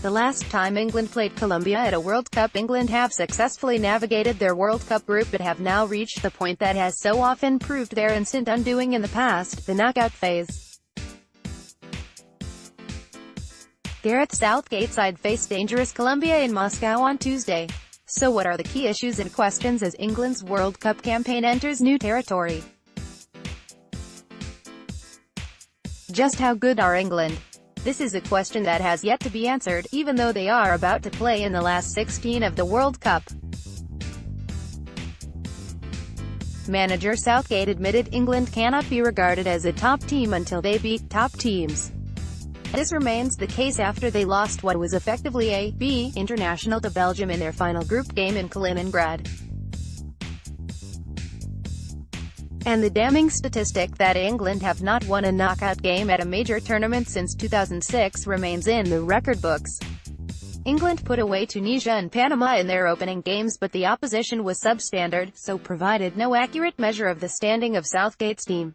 The last time England played Colombia at a World Cup, England have successfully navigated their World Cup group but have now reached the point that has so often proved their instant undoing in the past, the knockout phase. Gareth Southgate's side faced dangerous Colombia in Moscow on Tuesday. So what are the key issues and questions as England's World Cup campaign enters new territory? Just how good are England? This is a question that has yet to be answered, even though they are about to play in the last 16 of the World Cup. Manager Southgate admitted England cannot be regarded as a top team until they beat top teams. This remains the case after they lost what was effectively a B international to Belgium in their final group game in Kaliningrad. And the damning statistic that England have not won a knockout game at a major tournament since 2006 remains in the record books. England put away Tunisia and Panama in their opening games, but the opposition was substandard, so provided no accurate measure of the standing of Southgate's team.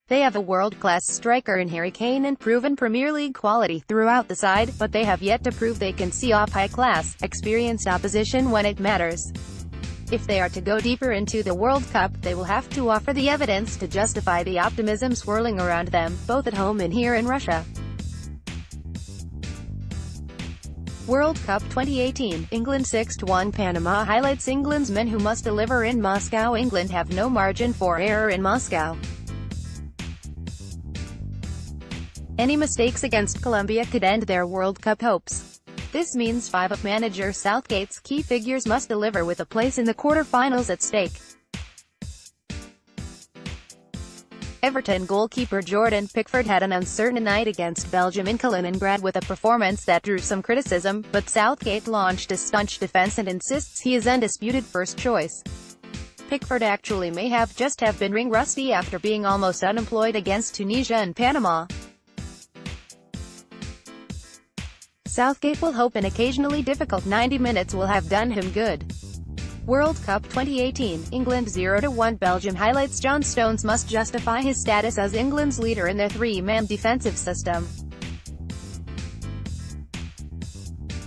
They have a world-class striker in Harry Kane and proven Premier League quality throughout the side, but they have yet to prove they can see off high-class, experienced opposition when it matters. If they are to go deeper into the World Cup, they will have to offer the evidence to justify the optimism swirling around them, both at home and here in Russia. World Cup 2018, England 6-1 Panama highlights England's men who must deliver in Moscow. England have no margin for error in Moscow. Any mistakes against Colombia could end their World Cup hopes. This means 5 of manager Southgate's key figures must deliver with a place in the quarter-finals at stake. Everton goalkeeper Jordan Pickford had an uncertain night against Belgium in Kaliningrad with a performance that drew some criticism, but Southgate launched a staunch defense and insists he is undisputed first choice. Pickford actually may have been ring-rusty after being almost unemployed against Tunisia and Panama. Southgate will hope an occasionally difficult 90 minutes will have done him good. World Cup 2018, England 0-1 Belgium highlights John Stones must justify his status as England's leader in their three-man defensive system.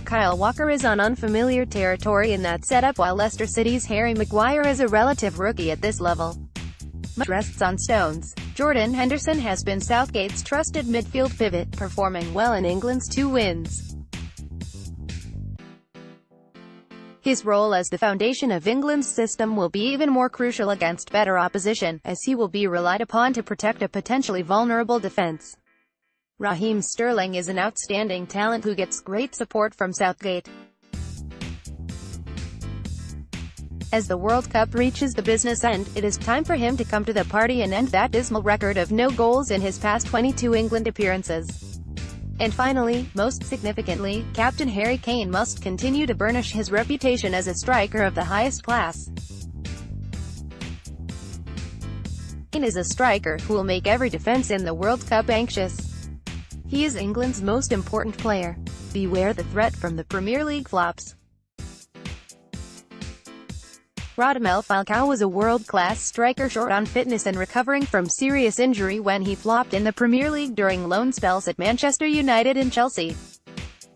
Kyle Walker is on unfamiliar territory in that setup, while Leicester City's Harry Maguire is a relative rookie at this level. Much rests on Stones. Jordan Henderson has been Southgate's trusted midfield pivot, performing well in England's 2 wins. His role as the foundation of England's system will be even more crucial against better opposition, as he will be relied upon to protect a potentially vulnerable defense. Raheem Sterling is an outstanding talent who gets great support from Southgate. As the World Cup reaches the business end, it is time for him to come to the party and end that dismal record of no goals in his past 22 England appearances. And finally, most significantly, Captain Harry Kane must continue to burnish his reputation as a striker of the highest class. Kane is a striker who will make every defense in the World Cup anxious. He is England's most important player. Beware the threat from the Premier League flops. Radamel Falcao was a world-class striker short on fitness and recovering from serious injury when he flopped in the Premier League during loan spells at Manchester United and Chelsea.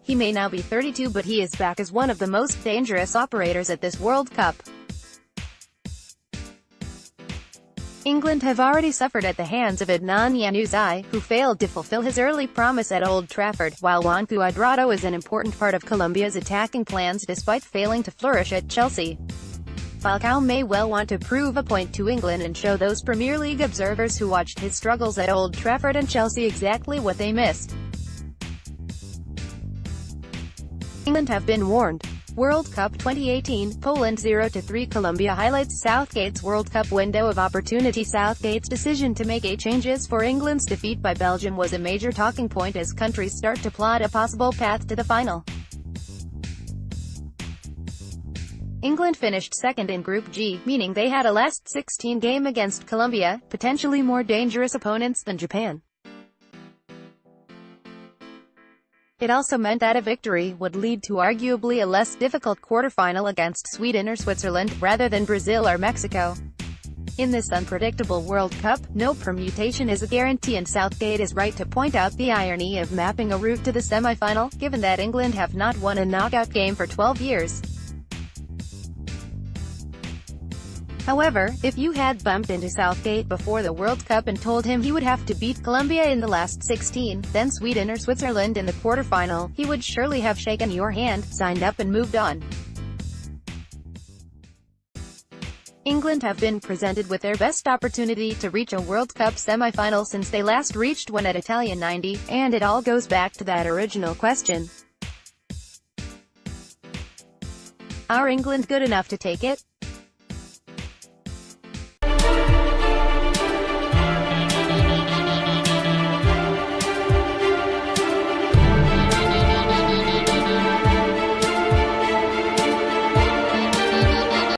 He may now be 32, but he is back as one of the most dangerous operators at this World Cup. England have already suffered at the hands of Adnan Januzaj, who failed to fulfill his early promise at Old Trafford, while Juan Cuadrado is an important part of Colombia's attacking plans despite failing to flourish at Chelsea. Falcao may well want to prove a point to England and show those Premier League observers who watched his struggles at Old Trafford and Chelsea exactly what they missed. England have been warned. World Cup 2018, Poland 0-3 Colombia highlights Southgate's World Cup window of opportunity. Southgate's decision to make changes for England's defeat by Belgium was a major talking point as countries start to plot a possible path to the final. England finished second in Group G, meaning they had a last 16 game against Colombia, potentially more dangerous opponents than Japan. It also meant that a victory would lead to arguably a less difficult quarter-final against Sweden or Switzerland, rather than Brazil or Mexico. In this unpredictable World Cup, no permutation is a guarantee, and Southgate is right to point out the irony of mapping a route to the semi-final, given that England have not won a knockout game for 12 years. However, if you had bumped into Southgate before the World Cup and told him he would have to beat Colombia in the last 16, then Sweden or Switzerland in the quarterfinal, he would surely have shaken your hand, signed up and moved on. England have been presented with their best opportunity to reach a World Cup semi-final since they last reached one at Italia '90, and it all goes back to that original question. Are England good enough to take it?